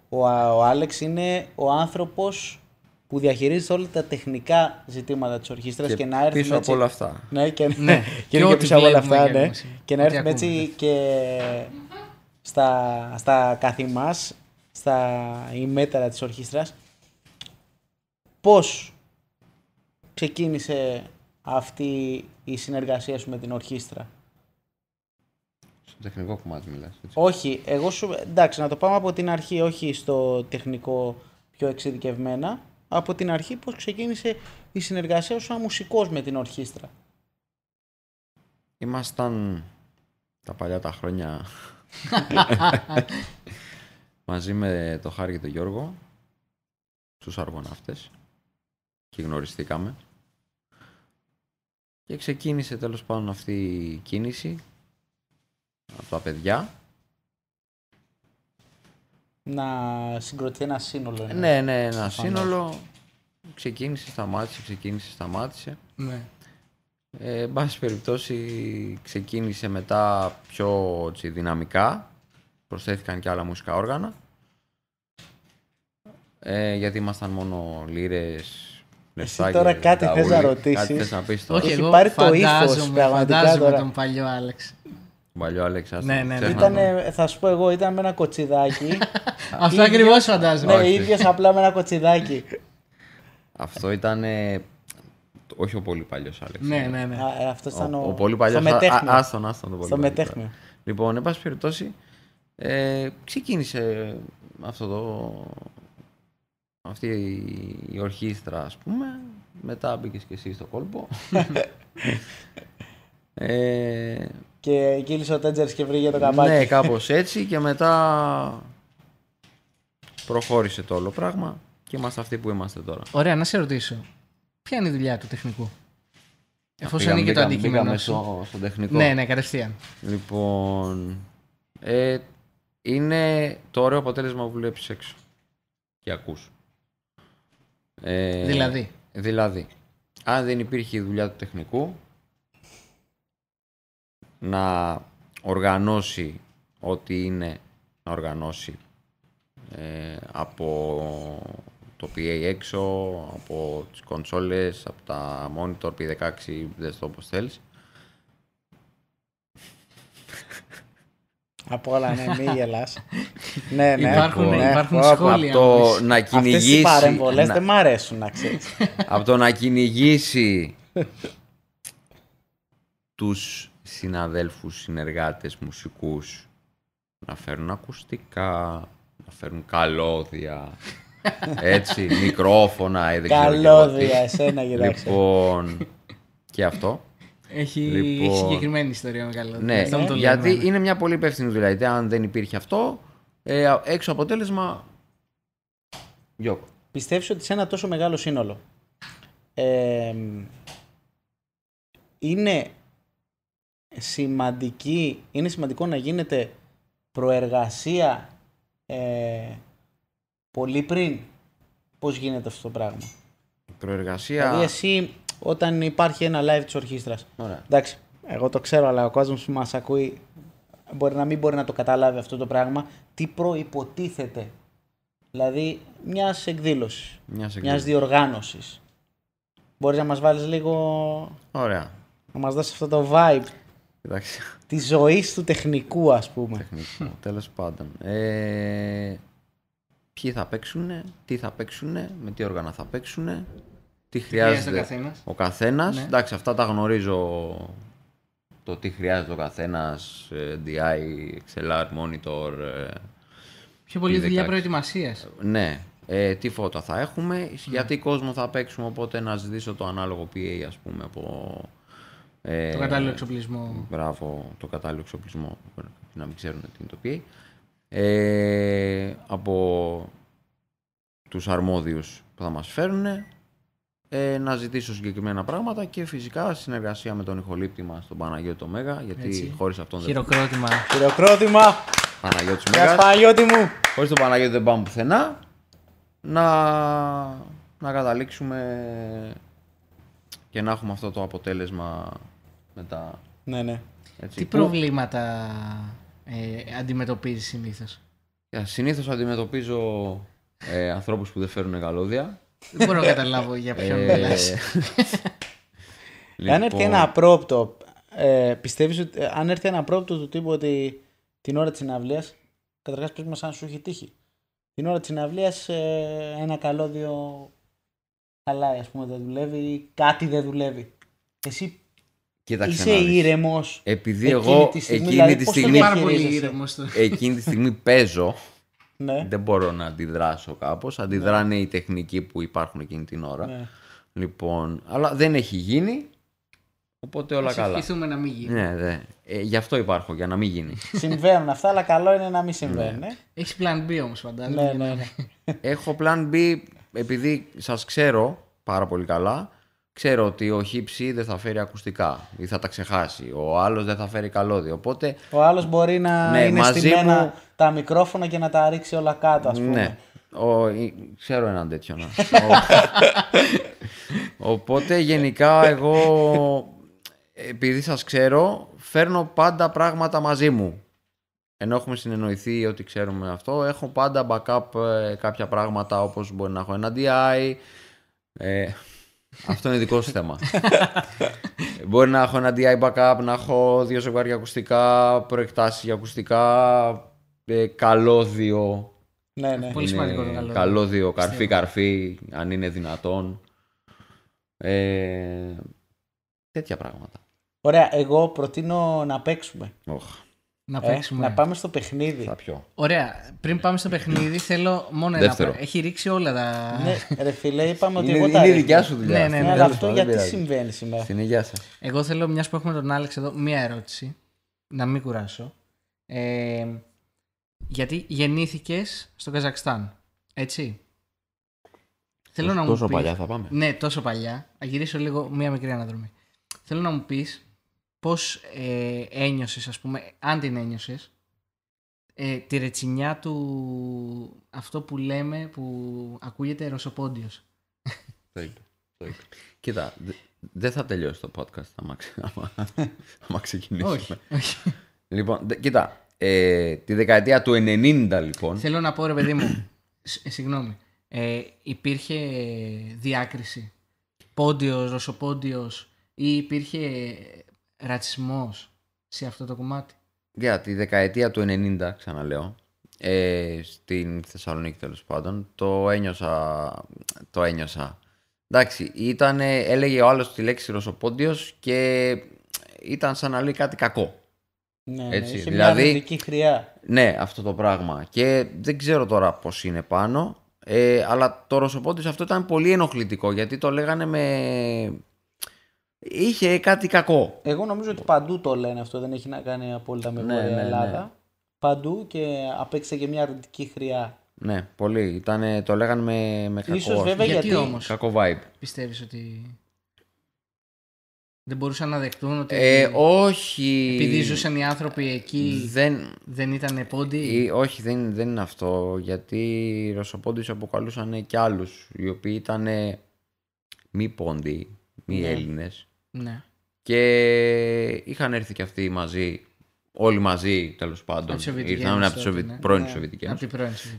ο Άλεξ είναι ο άνθρωπος που διαχειρίζεται όλα τα τεχνικά ζητήματα της ορχήστρας και να έρθουμε πίσω έτσι, από όλα αυτά. Ναι, και και πίσω από όλα αυτά, ναι. Και να ό,τι έρθουμε έτσι ακούμε. και στα καθή μας, στα ημέτερα της ορχήστρας. Πώς ξεκίνησε αυτή η συνεργασία σου με την ορχήστρα? Στο τεχνικό κομμάτι μιλάς, έτσι. Όχι, εντάξει, να το πάμε από την αρχή, όχι στο τεχνικό πιο εξειδικευμένα. Από την αρχή πώς ξεκίνησε η συνεργασία σου σαν μουσικός με την ορχήστρα? Ήμασταν τα παλιά τα χρόνια μαζί με το Χάρη και τον Γιώργο στους Αργοναύτες και γνωριστήκαμε και ξεκίνησε τέλος πάντων αυτή η κίνηση από τα παιδιά. Να συγκροτηθεί ένα σύνολο. Ναι, ένα σύνολο. Σταμάτησε. Ναι. Εν πάση περιπτώσει ξεκίνησε μετά πιο δυναμικά. Προσθέθηκαν και άλλα μουσικά όργανα. Γιατί ήμασταν μόνο λίρες. Εσύ τώρα κάτι θες να ρωτήσεις? Κάτι θες να πεις τώρα? Όχι, Έχει εγώ πάρει το ύφος πραγματικά τώρα. τον παλιό Άλεξ. Τον παλιό Άλεξ. Ναι. Θα σου πω εγώ, ήταν με ένα κοτσιδάκι. Αυτό ακριβώς φαντάζομαι. Ναι, ίδιος απλά με ένα κοτσιδάκι. Αυτό ήταν. Όχι ο πολύ παλιός Άλεξ. Ναι. Αυτό ήταν ο πολύ παλιός. Άστον το πολύ. Στο μετέχνιο. Λοιπόν, εν πάση περιπτώσει, ξεκίνησε αυτή η ορχήστρα, ας πούμε. Μετά μπήκες και εσύ στο κόλπο. Και κύλησε ο Τέντζερς και βρήκε το καμπάκι. Ναι, κάπως έτσι, και μετά προχώρησε το όλο πράγμα και είμαστε αυτοί που είμαστε τώρα. Ωραία, να σε ρωτήσω. Ποια είναι η δουλειά του τεχνικού? Εφόσον είναι και το αντικείμενο σου. Στο τεχνικό. Ναι, κατευθείαν. Λοιπόν, είναι το ωραίο αποτέλεσμα που βλέπεις έξω και ακούς. Δηλαδή, αν δεν υπήρχε η δουλειά του τεχνικού να οργανώσει ό,τι είναι να οργανώσει, από το PA έξω, από τις κονσόλες, από τα monitor P16, δες το όπως θέλεις. Από όλα, ναι, μη γελάς. Ναι. Υπάρχουν σχόλια. Από το να κυνηγήσει. Αυτές οι παρεμβολές δεν μ' αρέσουν, να ξέρεις. Από το να κυνηγήσει τους συναδέλφους, συνεργάτες, μουσικούς, να φέρουν ακουστικά, να φέρουν καλώδια, έτσι, μικρόφωνα, καλώδια, εσένα γυράξε. Λοιπόν, και αυτό. Έχει συγκεκριμένη ιστορία με καλώδια. Ναι, γιατί είναι μια πολύ υπεύθυνη δουλειά. Γιατί αν δεν υπήρχε αυτό, έξω αποτέλεσμα, γιόκο. Πιστεύεις ότι σε ένα τόσο μεγάλο σύνολο είναι σημαντικό να γίνεται προεργασία πολύ πριν. Πώς γίνεται αυτό το πράγμα? Προεργασία. Δηλαδή εσύ όταν υπάρχει ένα live της ορχήστρας. Ωραία. Εντάξει, εγώ το ξέρω, αλλά ο κόσμος που μας ακούει μπορεί να μην μπορεί να το καταλάβει αυτό το πράγμα. Τι προϋποτίθεται? Δηλαδή μιας εκδήλωσης, μιας διοργάνωσης. Μπορείς να μας βάλεις λίγο... Ωραία. Να μας δώσεις αυτό το vibe Εντάξει. της ζωής του τεχνικού, ας πούμε. Τεχνικό, τέλος πάντων. Ποιοι θα παίξουν, τι θα παίξουν, με τι όργανα θα παίξουν, τι χρειάζεται ο καθένας. Ναι. Εντάξει, αυτά τα γνωρίζω. Το τι χρειάζεται ο καθένας, DI, XLR, monitor. Πιο πολύ δουλειά προετοιμασίας. Ναι. Τι φώτα θα έχουμε, γιατί κόσμο θα παίξουμε, οπότε να ζητήσω το ανάλογο PA, ας πούμε, από... το κατάλληλο εξοπλισμό. Μπράβο, το κατάλληλο εξοπλισμό, να μην ξέρουν τι είναι το PA. Από τους αρμόδιους που θα μας φέρουν, να ζητήσω συγκεκριμένα πράγματα και φυσικά συνεργασία με τον ηχολήπτη μας, τον Παναγιώτη το Μέγα, γιατί Έτσι. χωρίς αυτόν δεν... Χειροκρότημα. Χειροκρότημα! Παναγιώτης Γεια Μέγας. Παναγιώτη μου! Χωρίς τον Παναγιώτη δεν πάμε πουθενά. Να καταλήξουμε και να έχουμε αυτό το αποτέλεσμα μετά. Ναι. Έτσι. Τι προβλήματα αντιμετωπίζεις συνήθως? Συνήθως αντιμετωπίζω ανθρώπους που δεν φέρουν καλώδια. Δεν μπορώ να καταλάβω για ποιον μιλάς. Αν έρθει ένα απρόπτο, πιστεύεις ότι αν έρθει ένα απρόπτο του τύπου ότι την ώρα της συναυλίας, καταρχάς πες μας αν σου έχει τύχει, την ώρα της συναυλίας ένα καλώδιο χαλάει, ας πούμε, δεν δουλεύει ή κάτι δεν δουλεύει. Εσύ Κοίταξε είσαι ήρεμος? Επειδή εγώ εκείνη τη στιγμή παίζω, ναι. δεν μπορώ να αντιδράσω κάπως. Αντιδράνε οι τεχνικοί που υπάρχουν εκείνη την ώρα. Ναι. Λοιπόν, αλλά δεν έχει γίνει, οπότε όλα καλά. Ευχηθούμε να μην γίνει. Ναι. Γι' αυτό υπάρχω, για να μην γίνει. Συμβαίνουν αυτά, αλλά καλό είναι να μην συμβαίνουν. Έχεις plan B όμως, φαντάζομαι. Ναι. Έχω plan B, επειδή σας ξέρω πάρα πολύ καλά. Ξέρω ότι ο Χίψη δεν θα φέρει ακουστικά ή θα τα ξεχάσει. Ο άλλος δεν θα φέρει καλώδιο. Οπότε... Ο άλλος μπορεί να είναι στημένα τα μικρόφωνα και να τα ρίξει όλα κάτω, ας πούμε. Ναι. Ξέρω έναν τέτοιο. Οπότε γενικά εγώ, επειδή σας ξέρω, φέρνω πάντα πράγματα μαζί μου. Ενώ έχουμε συνεννοηθεί ότι ξέρουμε αυτό, έχω πάντα backup κάποια πράγματα, όπως μπορεί να έχω ένα DI. Αυτό είναι δικό σου θέμα. Μπορεί να έχω ένα DI backup, να έχω 2 ζευγάρια ακουστικά, προεκτάσεις για ακουστικά, καλώδιο. Ναι. Πολύ σημαντικό το καλώδιο. Καλώδιο, καρφί, αν είναι δυνατόν. Τέτοια πράγματα. Ωραία, εγώ προτείνω να παίξουμε. Να παίξουμε. Να πάμε στο παιχνίδι. Θα πιω. Ωραία. Πριν πάμε στο παιχνίδι, θέλω μόνο Δεύτερο. ένα. Έχει ρίξει όλα τα. Ναι, ρε φίλε, είπαμε ότι Είναι, εγώ τα είναι ρίχνω. δικιά σου δουλειά. Ναι, Ναι, αλλά αυτό γιατί συμβαίνει σήμερα? Στην υγεία σας. Εγώ θέλω, μιας που έχουμε τον Άλεξ εδώ, μία ερώτηση. Να μην κουράσω. Γιατί γεννήθηκες στο Καζακστάν. Έτσι. Θέλω να μου Τόσο πεις... παλιά θα πάμε. Ναι, τόσο παλιά. Θα γυρίσω λίγο μία μικρή αναδρομή. Θέλω να μου πεις πώς ένιωσες, ας πούμε, αν την ένιωσες, τη ρετσινιά του, αυτό που λέμε, που ακούγεται Ρωσοπόντιος. Το είπε. Κοίτα, δεν θα τελειώσει το podcast άμα ξεκινήσουμε. Όχι. Λοιπόν, κοίτα, τη δεκαετία του 90 λοιπόν. Θέλω να πω, ρε παιδί μου, συγγνώμη, υπήρχε διάκριση, πόντιος, Ρωσοπόντιος, ή υπήρχε ρατσισμός σε αυτό το κομμάτι? Για τη δεκαετία του 90, ξαναλέω, στην Θεσσαλονίκη τέλος πάντων, το ένιωσα. Εντάξει, έλεγε ο άλλος τη λέξη Ρωσοπόντιος και ήταν σαν να λέει κάτι κακό. Ναι, Έτσι, είχε δηλαδή, μια αρνητική χρειά. Ναι, αυτό το πράγμα. Και δεν ξέρω τώρα πώς είναι πάνω, αλλά το Ρωσοπόντιος αυτό ήταν πολύ ενοχλητικό, γιατί το λέγανε είχε κάτι κακό. Εγώ νομίζω ότι παντού το λένε αυτό, δεν έχει να κάνει απόλυτα με Βόρεια Ελλάδα. Ναι. Παντού και απέκτησε και μια αρνητική χρειά. Ναι, πολύ. Το λέγανε με κακό. Ίσως βέβαια γιατί όμως κακό vibe. πιστεύεις ότι... Δεν μπορούσαν να δεχτούν ότι. Όχι. Επειδή ζούσαν οι άνθρωποι εκεί. Δεν ήταν πόντιοι. Όχι, δεν είναι αυτό. Γιατί οι Ρωσοπόντιους αποκαλούσαν και άλλους οι οποίοι ήταν μη πόντιοι, μη Έλληνες. Ναι. Και είχαν έρθει και αυτοί μαζί. Όλοι μαζί, τέλος πάντων. Ήρθαν από την πρώην Σοβιετική Ένωση.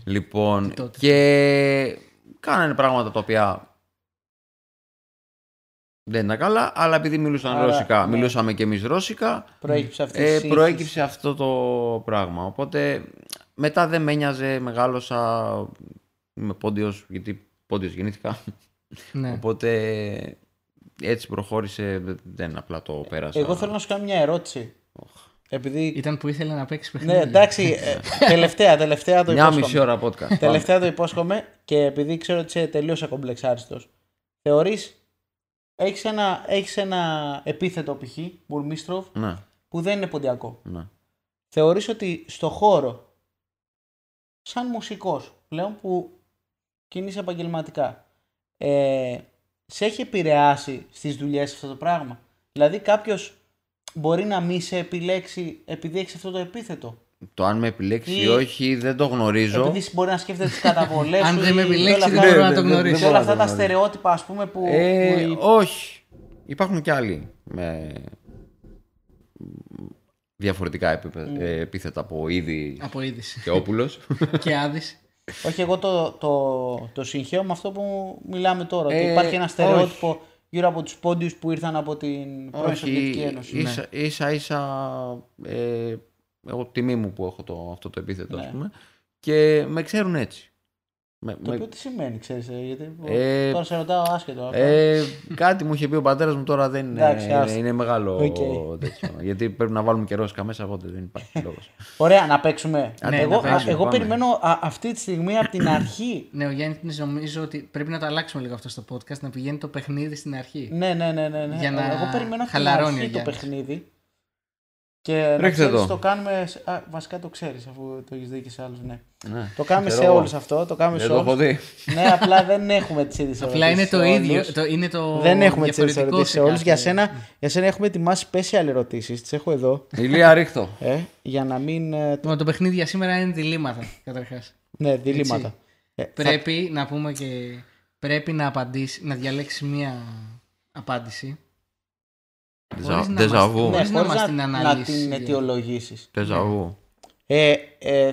Λοιπόν, και κάνανε πράγματα τα οποία δεν ήταν καλά, αλλά επειδή μιλούσαν ρώσικα, μιλούσαμε και εμείς ρώσικα, προέκυψε αυτό το πράγμα. Οπότε μετά δεν με ένοιαζε, μεγάλωσα, είμαι πόντιος, γιατί πόντιος γεννήθηκα. Ναι. Οπότε έτσι προχώρησε, δεν απλά το πέρασα. Εγώ θέλω να σου κάνω μια ερώτηση. Επειδή... Ήταν που ήθελε να παίξει παιχνίδι. Ναι, εντάξει, τελευταία το υπόσχομαι. Μια μισή ώρα podcast. Τελευταία το υπόσχομαι και επειδή ξέρω ότι είσαι τελείως ακομπλεξάριστος. Θεωρείς, έχεις ένα επίθετο π.χ. Μπουρμίστροφ, ναι, που δεν είναι ποντιακό. Ναι. Θεωρείς ότι στο χώρο, σαν μουσικός πλέον που κινείσαι επαγγελματικά, σε έχει επηρεάσει στις δουλειές αυτό το πράγμα? Δηλαδή κάποιος μπορεί να μη σε επιλέξει επειδή έχεις αυτό το επίθετο? Το αν με επιλέξει ή όχι δεν το γνωρίζω. Επειδή μπορεί να σκέφτεται τις καταβολές σου. Αν δεν με επιλέξει δεν μπορώ να το γνωρίσω. Όλα αυτά τα στερεότυπα, ας πούμε, που... Όχι. Υπάρχουν και άλλοι με διαφορετικά επίθετα από είδη και όπουλος. Και Άδης. Όχι, εγώ το συγχαίω με αυτό που μιλάμε τώρα. Ότι υπάρχει ένα στερεότυπο γύρω από τους πόντιους που ήρθαν από την πρώην Σοβιετική Ένωση. Ίσα-ίσα εγώ τιμή μου που έχω αυτό το επίθετο, ας πούμε, και με ξέρουν έτσι. Το οποίο τι σημαίνει, ξέρεις, γιατί τώρα σε ρωτάω άσχετο. Κάτι μου είχε πει ο πατέρας μου, τώρα δεν είναι μεγάλο τέτοιο. Γιατί πρέπει να βάλουμε και ρώσικα μέσα, οπότε δεν υπάρχει λόγος. Ωραία, να παίξουμε. Εγώ περιμένω αυτή τη στιγμή από την αρχή. Ναι, ο Γιάννης νομίζω ότι πρέπει να το αλλάξουμε λίγο αυτό στο podcast, να πηγαίνει το παιχνίδι στην αρχή. Ναι. Για να εγώ περιμένω από την αρχή το παιχνίδι. Και να ξέρεις, το κάνουμε. Βασικά το ξέρεις, αφού το έχεις δει και σε άλλους. Ναι. Το κάνουμε σε όλους αυτό. Το κάνουμε σε όλους. Το έχω δει. Ναι, απλά δεν έχουμε τις ίδιες ερωτήσεις. Απλά είναι το ίδιο. Είναι το δεν έχουμε τις ίδιες ερωτήσεις σε όλους. Για σένα έχουμε ετοιμάσει special ερωτήσεις. Τις έχω εδώ. Ηλία, ρίχτω. Για να μην. Το παιχνίδι για σήμερα είναι διλήμματα, καταρχάς. Ναι, διλήμματα. Πρέπει να πούμε και. Πρέπει να διαλέξει μία απάντηση. Δεζαβού. Ναι, χωρίς να την αιτιολογήσεις. Δεζαβού.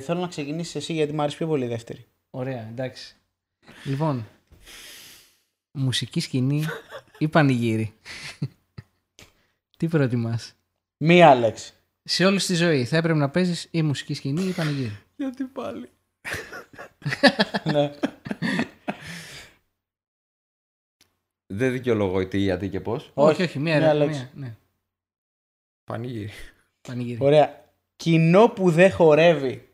Θέλω να ξεκινήσεις εσύ γιατί μου άρεσε πιο πολύ η δεύτερη. Ωραία, εντάξει. Λοιπόν, μουσική σκηνή ή πανηγύρι? Τι προτιμάς? Μία λέξη. Σε όλη τη ζωή θα έπρεπε να παίζεις ή μουσική σκηνή ή πανηγύρι? Γιατί πάλι? Ναι. Δεν δικαιολογώ τι, γιατί και πώς. Όχι, μία λέξη. Ναι. Πανηγύρι. Ωραία. Κοινό που δεν χορεύει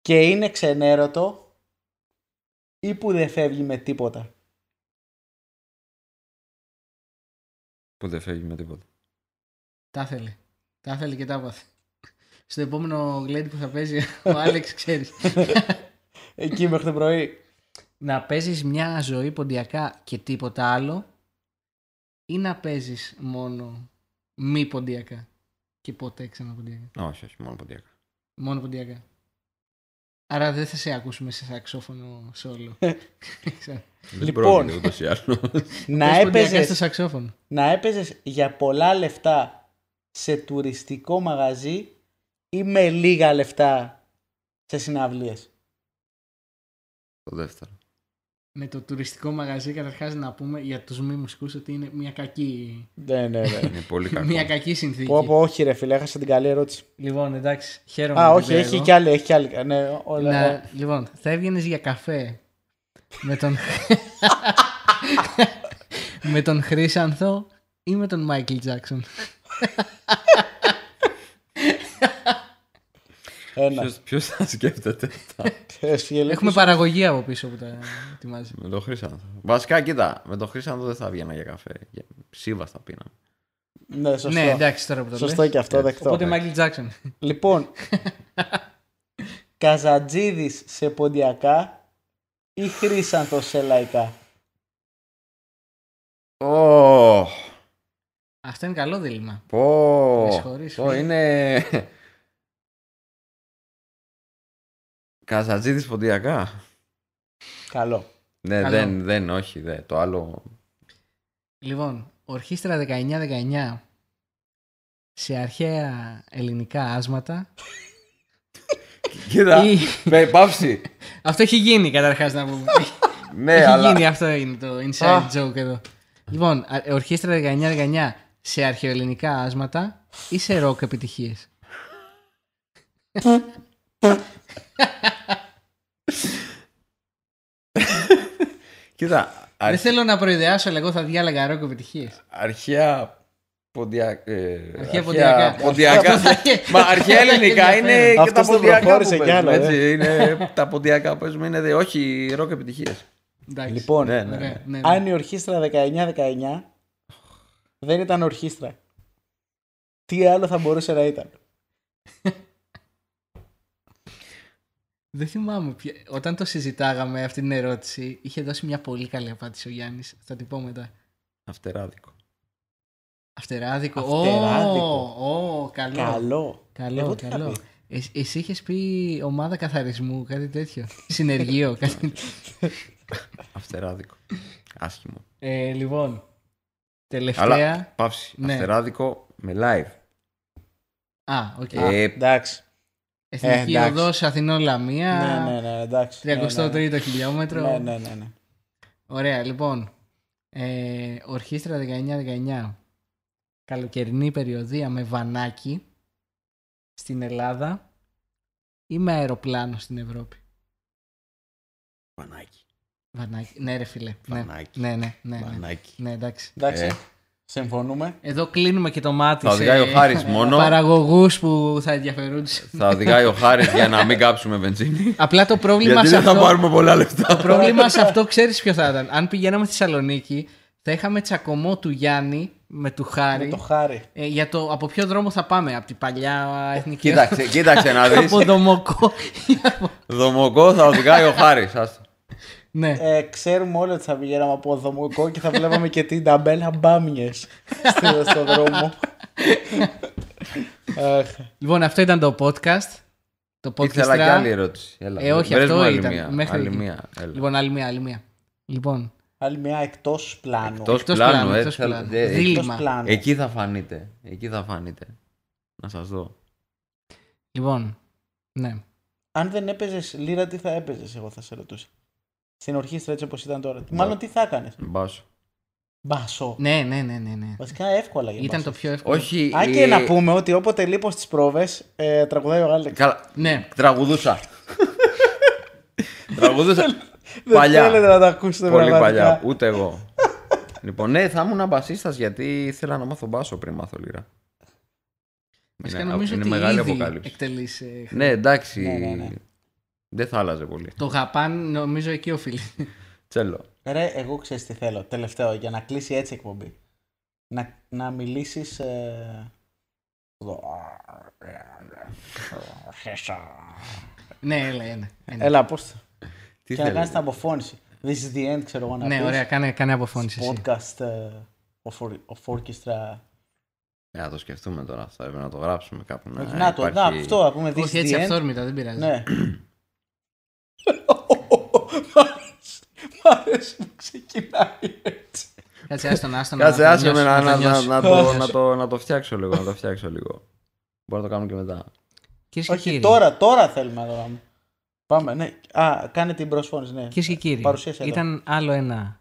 και είναι ξενέρωτο ή που δεν φεύγει με τίποτα? Που δεν φεύγει με τίποτα. Τα ήθελε και τα έπαθε. Στο επόμενο γλέντι που θα παίζει ο Άλεξ, ξέρεις. Εκεί μέχρι το πρωί. Να παίζεις μια ζωή ποντιακά και τίποτα άλλο ή να παίζεις μόνο μη ποντιακά και ποτέ ξανά ποντιακά? Όχι, μόνο ποντιακά. Μόνο ποντιακά. Άρα δεν θα σε ακούσουμε σε σαξόφωνο σόλο. Λοιπόν, να έπαιζες για πολλά λεφτά σε τουριστικό μαγαζί ή με λίγα λεφτά σε συναυλίες? Το δεύτερο. Με το τουριστικό μαγαζί, καταρχάς να πούμε για τους μη μουσικούς ότι είναι μια κακή. Ναι. Είναι πολύ κακό. Μια κακή συνθήκη. Όχι, ρε φίλε, έχασα την καλή ερώτηση. Λοιπόν, εντάξει, χαίρομαι. Όχι, έχει κι άλλη. Ναι, λοιπόν, θα έβγαινες για καφέ με τον Χρύσανθο ή με τον Μάικλ Τζάκσον? Ποιος θα σκέφτεται αυτά? Έχουμε παραγωγή από πίσω που τα ετοιμάζει. Με τον Χρύσανθο. Βασικά, κοίτα, με τον Χρύσανθο δεν θα βγαίνα για καφέ. Σύβα θα πίναμε. Ναι, σωστό. Ναι, εντάξει, τώρα που το σωστό λες. Και αυτό δεκτό. Οπότε Μάικλ Τζάκσον. Λοιπόν, Καζατζίδης σε ποντιακά ή Χρύσανθος σε λαϊκά? Αυτό είναι καλό δίλημμα. Πω, είναι... Καζατζίδης ποντιακά. Καλό. Ναι, Καλό. δεν, όχι, το άλλο... Λοιπόν, ορχήστρα 19-19 σε αρχαία ελληνικά άσματα. Κοίτα, Ή- πάυση. Αυτό έχει γίνει καταρχάς να πούμε. Ναι, Έχει αλλά... γίνει, αυτό είναι το inside joke εδώ. Λοιπόν, ορχήστρα 19-19 σε αρχαιοελληνικά άσματα ή σε ροκ επιτυχίες. Κοίτα, Δεν θέλω να προειδεάσω, αλλά εγώ θα διάλεγα ροκ επιτυχίες. αρχαία Αρχαία ποντιακά. Μα αρχαία ελληνικά είναι και τα Αυτός το ποντιακά που προχώρησε κι παίζουμε, άλλο, έτσι. Είναι τα ποντιακά που παίζουμε, είναι όχι ροκ επιτυχίες. Εντάξει. Λοιπόν, Ναι, ναι. Ωραία, ναι. αν η ορχήστρα 19-19 δεν ήταν ορχήστρα, τι άλλο θα μπορούσε να ήταν? Δεν θυμάμαι. Όταν το συζητάγαμε αυτή την ερώτηση, είχε δώσει μια πολύ καλή απάντηση ο Γιάννης. Θα την πω μετά. Αυτεράδικο. Αυτεράδικο. Αυτεράδικο. Καλό. Εγώ τι είχα πει? Εσύ είχες πει ομάδα καθαρισμού, κάτι τέτοιο. Συνεργείο, κάτι. Αυτεράδικο. Άσχημο. Λοιπόν, τελευταία. Αλλά παύση. Ναι. Αυτεράδικο με live. Οκ. Εντάξει. Εθνική εντάξει. Οδός Αθηνών Λαμία. Ναι, εντάξει. 33ο χιλιόμετρο. Ναι. Ωραία, λοιπόν. Ορχήστρα 19-19. Καλοκαιρινή περιοδία με βανάκι στην Ελλάδα ή με αεροπλάνο στην Ευρώπη? Βανάκι. Ναι, ρε φίλε. Βανάκι. Ναι. Βανάκι. Ναι, εντάξει. Εντάξει. Συμφωνούμε. Εδώ κλείνουμε και το μάτι Θα οδηγάει ο Χάρης μόνο. παραγωγούς που θα ενδιαφερούνται. Θα οδηγάει ο Χάρης για να μην κάψουμε βενζίνη. Απλά το πρόβλημα Γιατί σε δεν θα αυτό... πάρουμε πολλά λεφτά. Το πρόβλημα σε αυτό ξέρεις ποιο θα ήταν. Αν πηγαίναμε στη Θεσσαλονίκη, θα είχαμε τσακωμό του Γιάννη με του Χάρη. Με το Χάρη. Για το από ποιο δρόμο θα πάμε. Από την παλιά εθνική. Κοίταξε να δεις. Από Δομοκό. Δομοκό θα οδηγάει ο Χάρης. Άστο. Ναι. Ξέρουμε όλοι ότι θα πηγαίναμε από Δομοκό και θα βλέπαμε και την ταμπέλα μπάμιες στο δρόμο. Λοιπόν, αυτό ήταν το podcast. Το podcast. Ήθελα και άλλη ερώτηση. Έλα, όχι, βρες αυτό μου άλλη ήταν. μία. Μέχρι Άλλη εκεί. μία. Έλα. Λοιπόν, άλλη μία. Λοιπόν, Άλλη μια εκτός πλάνου. Εκτός εκτός πλάνου, πλάνου, έτσι, εκτός πλάνου. εκτός Δίλημμα. πλάνου. Εκεί θα φανείτε. Εκεί θα φανείτε. Να σας δω. Λοιπόν, ναι. Αν δεν έπαιζες λίρα, τι θα έπαιζες, εγώ θα σε ρωτούσα. Στην ορχήστρα έτσι όπως ήταν τώρα. Μάλλον τι θα έκανες. Μπάσο. Μπάσο. Ναι. Βασικά εύκολα για Ήταν μπάσο. το πιο εύκολο. Όχι. Αν και να πούμε ότι όποτε λείπω στις πρόβες, τραγουδάει ο Άλεξ. Καλά. Ναι. Τραγουδούσα. Τραγουδούσα. Δεν Παλιά. θέλετε να τα ακούσετε Πολύ πραγματικά. παλιά. Ούτε εγώ. Λοιπόν, ναι, θα ήμουν μπασίστας γιατί ήθελα να μάθω μπάσο πριν μάθω λίρα. Βασικά νομίζω είναι ότι μεγάλη ήδη αποκάλυψη. εκτελείς. Ναι, εντάξει. Ναι. Δεν θα άλλαζε πολύ. Το γαπάν νομίζω εκεί οφείλει. Τσέλο. Ρε, εγώ ξέρεις τι θέλω. Τελευταίο, για να κλείσει έτσι η εκπομπή. Να μιλήσεις... Ναι, έλα. Έλα, πώς το... Τι Και να κάνεις θέλεις. την αποφώνηση. This is the end, ξέρω εγώ να Ναι, πεις. ωραία, κάνε αποφώνηση. εσύ. Podcast of Orchestra. Να το σκεφτούμε τώρα. Θα έπρεπε να το γράψουμε κάπου. Αυτό, να πούμε this Όχι is έτσι the end. αυθόρμητα, δεν πειράζει. Ναι. Μ' αρέσει που ξεκινάει έτσι. Κάτσε, άστον. Κάτσε, άσε με νιώσω. να το φτιάξω λίγο. Μπορώ να το κάνουμε και μετά. Κυρίες και Όχι, κύριοι, τώρα θέλουμε να το κάνουμε. Πάμε, ναι. Κάνε την προσφώνηση, ναι. κυρίες και κύριοι, Παρουσίασε εδώ. ήταν άλλο ένα.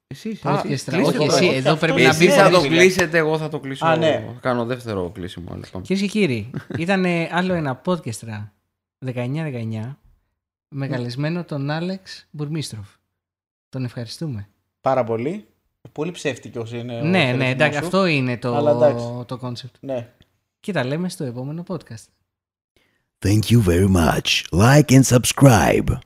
Εσείς. Orchestra. κλείστε Όχι, το. εσύ, όχι, εδώ αυτό πρέπει είναι να μπει. Εσείς θα το φίλε. κλείσετε, εγώ θα το κλείσω. Α, ναι. Θα κάνω δεύτερο κλείσιμο. Λοιπόν. Κυρίες και κύριοι, ήταν άλλο ένα podcast 19-19 με καλεσμένο τον Άλεξ Μπουρμίστροφ. Τον ευχαριστούμε. Πάρα πολύ. Πολύ ψεύτικος είναι ο Ναι, χαιρετισμός εντάξει, σου. αυτό είναι Αλλά εντάξει. το concept. Ναι. Και τα λέμε στο επόμενο podcast. Thank you very much. Like and subscribe.